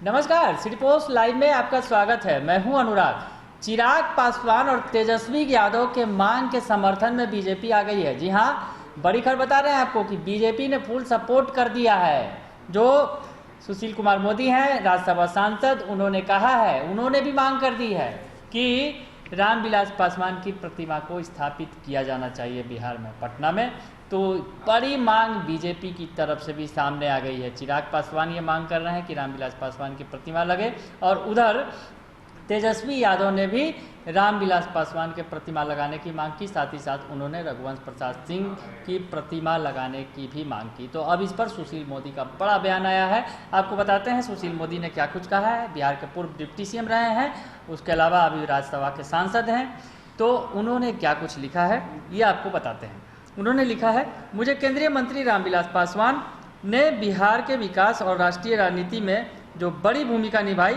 नमस्कार, city post live में आपका स्वागत है। मैं हूं अनुराग। चिराग पासवान और तेजस्वी यादव के मांग के समर्थन में बीजेपी आ गई है। जी हां, बड़ी खबर बता रहे हैं आपको कि बीजेपी ने फुल सपोर्ट कर दिया है। जो सुशील कुमार मोदी हैं, राज्यसभा सांसद, उन्होंने कहा है, उन्होंने भी मांग कर दी है कि रामविलास पासवान की प्रतिमा को स्थापित किया जाना चाहिए बिहार में, पटना में। तो बड़ी मांग बीजेपी की तरफ से भी सामने आ गई है। चिराग पासवान ये मांग कर रहे हैं कि रामविलास पासवान की प्रतिमा लगे, और उधर तेजस्वी यादव ने भी रामविलास पासवान के प्रतिमा लगाने की मांग की। साथ ही साथ उन्होंने रघुवंश प्रसाद सिंह की प्रतिमा लगाने की भी मांग की। तो अब इस पर सुशील मोदी का बड़ा बयान आया है। आपको बताते हैं सुशील मोदी ने क्या कुछ कहा है। बिहार के पूर्व डिप्टी सीएम रहे हैं, उसके अलावा अभी राज्यसभा के सांसद हैं। तो उन्होंने क्या कुछ लिखा है ये आपको बताते हैं। उन्होंने लिखा है, मुझे केंद्रीय मंत्री रामविलास पासवान ने बिहार के विकास और राष्ट्रीय राजनीति में जो बड़ी भूमिका निभाई,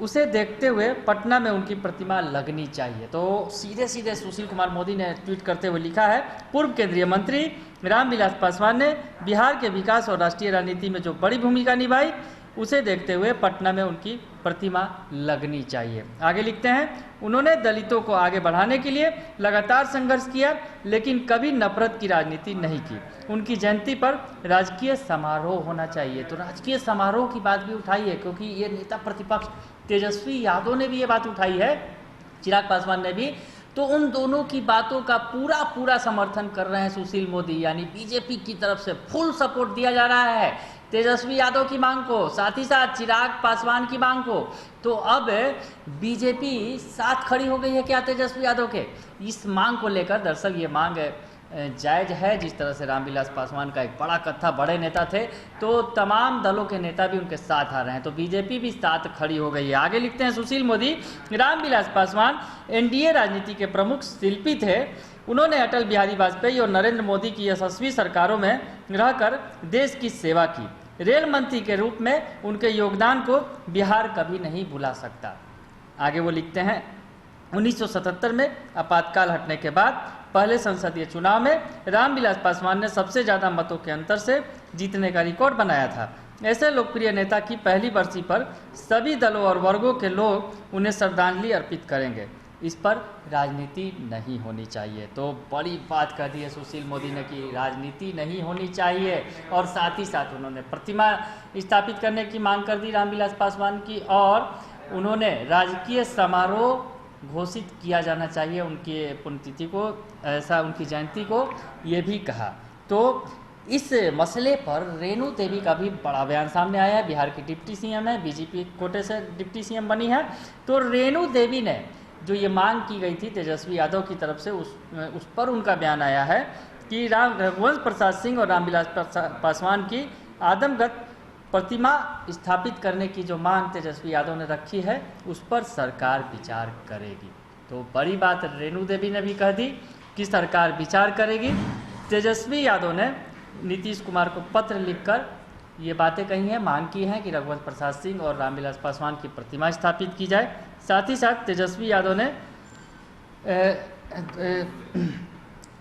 उसे देखते हुए पटना में उनकी प्रतिमा लगनी चाहिए। तो सीधे सीधे सुशील कुमार मोदी ने ट्वीट करते हुए लिखा है, पूर्व केंद्रीय मंत्री रामविलास पासवान ने बिहार के विकास और राष्ट्रीय राजनीति में जो बड़ी भूमिका निभाई, उसे देखते हुए पटना में उनकी प्रतिमा लगनी चाहिए। आगे लिखते हैं, उन्होंने दलितों को आगे बढ़ाने के लिए लगातार संघर्ष किया, लेकिन कभी नफरत की राजनीति नहीं की। उनकी जयंती पर राजकीय समारोह होना चाहिए। तो राजकीय समारोह की बात भी उठाई है, क्योंकि ये नेता प्रतिपक्ष तेजस्वी यादव ने भी ये बात उठाई है, चिराग पासवान ने भी। तो उन दोनों की बातों का पूरा समर्थन कर रहे हैं सुशील मोदी, यानी बीजेपी की तरफ से फुल सपोर्ट दिया जा रहा है तेजस्वी यादव की मांग को, साथ ही साथ चिराग पासवान की मांग को। तो अब बीजेपी साथ खड़ी हो गई है क्या तेजस्वी यादव के इस मांग को लेकर। दरअसल ये मांग जायज है। जिस तरह से रामविलास पासवान का एक बड़ा कत्था, बड़े नेता थे, तो तमाम दलों के नेता भी उनके साथ आ रहे हैं। तो बीजेपी भी साथ खड़ी हो गई है। आगे लिखते हैं सुशील मोदी, रामविलास पासवान एनडीए राजनीति के प्रमुख शिल्पी थे। उन्होंने अटल बिहारी वाजपेयी और नरेंद्र मोदी की यशस्वी सरकारों में रहकर देश की सेवा की। रेल मंत्री के रूप में उनके योगदान को बिहार कभी नहीं भुला सकता। आगे वो लिखते हैं, 1977 में आपातकाल हटने के बाद पहले संसदीय चुनाव में रामविलास पासवान ने सबसे ज़्यादा मतों के अंतर से जीतने का रिकॉर्ड बनाया था। ऐसे लोकप्रिय नेता की पहली बरसी पर सभी दलों और वर्गों के लोग उन्हें श्रद्धांजलि अर्पित करेंगे। इस पर राजनीति नहीं होनी चाहिए। तो बड़ी बात कह दी है सुशील मोदी ने कि राजनीति नहीं होनी चाहिए, और साथ ही साथ उन्होंने प्रतिमा स्थापित करने की मांग कर दी रामविलास पासवान की, और उन्होंने राजकीय समारोह घोषित किया जाना चाहिए उनकी पुण्यतिथि को, ऐसा उनकी जयंती को, ये भी कहा। तो इस मसले पर रेणु देवी का भी बड़ा बयान सामने आया है। बिहार की डिप्टी सीएम है, बीजेपी कोटे से डिप्टी सीएम बनी है। तो रेणु देवी ने जो ये मांग की गई थी तेजस्वी यादव की तरफ से, उस पर उनका बयान आया है कि रघुवंश प्रसाद सिंह और रामविलास पासवान की आदमगत प्रतिमा स्थापित करने की जो मांग तेजस्वी यादव ने रखी है, उस पर सरकार विचार करेगी। तो बड़ी बात रेणु देवी ने भी कह दी कि सरकार विचार करेगी। तेजस्वी यादव ने नीतीश कुमार को पत्र लिखकर ये बातें कही हैं, मांग की है कि रघुवंश प्रसाद सिंह और रामविलास पासवान की प्रतिमा स्थापित की जाए। साथ ही साथ तेजस्वी यादव ने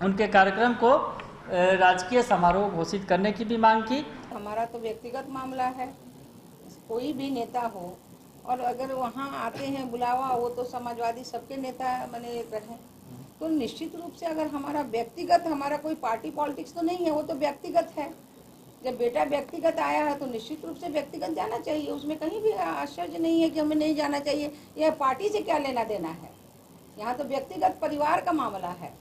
उनके कार्यक्रम को राजकीय समारोह घोषित करने की भी मांग की। हमारा तो व्यक्तिगत मामला है, कोई भी नेता हो, और अगर वहाँ आते हैं बुलावा, वो तो समाजवादी सबके नेता बने रहे, तो निश्चित रूप से अगर हमारा व्यक्तिगत, हमारा कोई पार्टी पॉलिटिक्स तो नहीं है, वो तो व्यक्तिगत है। जब बेटा व्यक्तिगत आया है तो निश्चित रूप से व्यक्तिगत जाना चाहिए। उसमें कहीं भी आश्चर्य नहीं है कि हमें नहीं जाना चाहिए। यह पार्टी से क्या लेना देना है, यहाँ तो व्यक्तिगत परिवार का मामला है।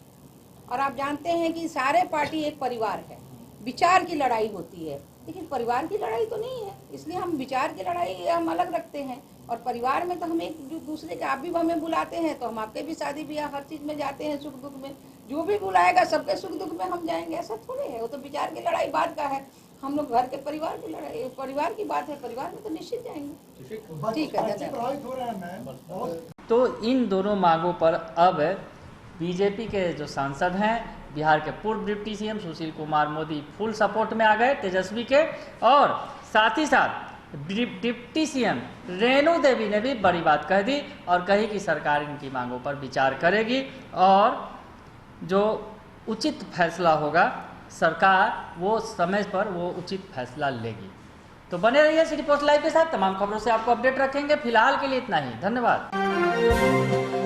और आप जानते हैं कि सारे पार्टी एक परिवार है, विचार की लड़ाई होती है, लेकिन परिवार की लड़ाई तो नहीं है। इसलिए हम विचार की लड़ाई हम अलग रखते हैं, और परिवार में तो हम एक दूसरे के, आप भी हमें बुलाते हैं तो हम आपके भी शादी ब्याह हर चीज़ में जाते हैं, सुख दुख में जो भी बुलाएगा सबके सुख दुख में हम जाएंगे, ऐसा थोड़े है। वो तो विचार की लड़ाई बात का है, हम लोग घर के परिवार की लड़ाई, परिवार की बात है, परिवार में तो निश्चित जाएंगे। ठीक है, धन्यवाद। तो इन दोनों मांगों पर अब बीजेपी के जो सांसद हैं, बिहार के पूर्व deputy CM Sushil Kumar Modi full support में आ गए तेजस्वी के, और साथ ही साथ डिप्टी सीएम रेणु देवी ने भी बड़ी बात कह दी और कही कि सरकार इनकी मांगों पर विचार करेगी, और जो उचित फैसला होगा सरकार वो समय पर वो उचित फैसला लेगी। तो बने रहिए सिटी पोस्ट लाइव के साथ, तमाम खबरों से आपको अपडेट रखेंगे। फिलहाल के लिए इतना ही, धन्यवाद।